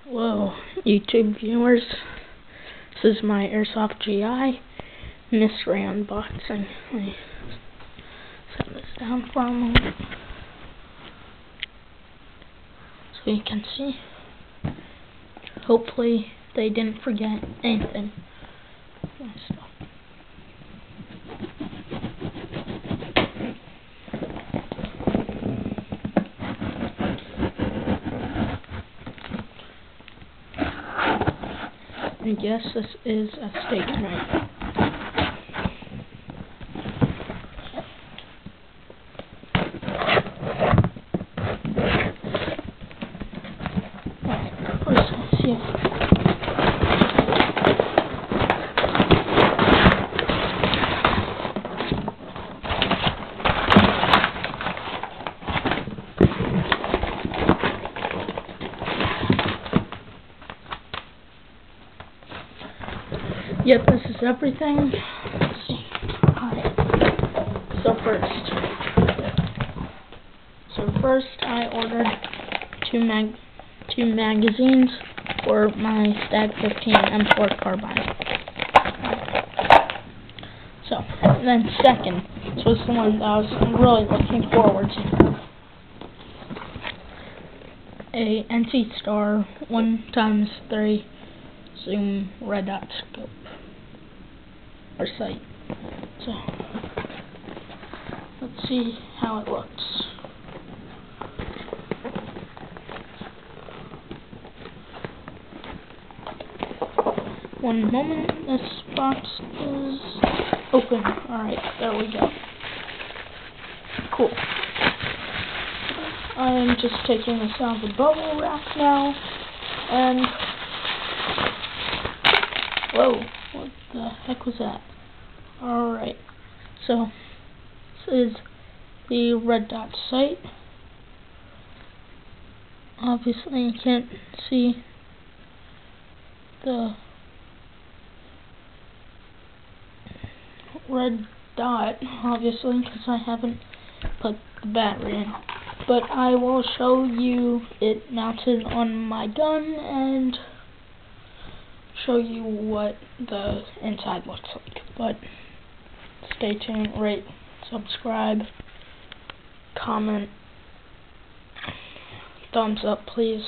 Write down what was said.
Hello, YouTube viewers. This is my airsoft GI mystery unboxing. Let me set this down for a moment so you can see. Hopefully they didn't forget anything. And yes, this is a steak knife. Let's see if yep, this is everything. Let's see. Alright. So first I ordered two magazines for my Stag 15 M4 carbine. So then second, this was the one that I was really looking forward to. A NC Star 1x3 zoom red dot scope or sight. So let's see how it looks. One moment, this box is open. Alright, there we go. Cool. I'm just taking this out of the bubble wrap now, and whoa, what the heck was that? Alright, so this is the red dot sight. Obviously you can't see the red dot, obviously, because I haven't put the battery in. But I will show you it mounted on my gun and show you what the inside looks like. But stay tuned, rate, subscribe, comment, thumbs up please.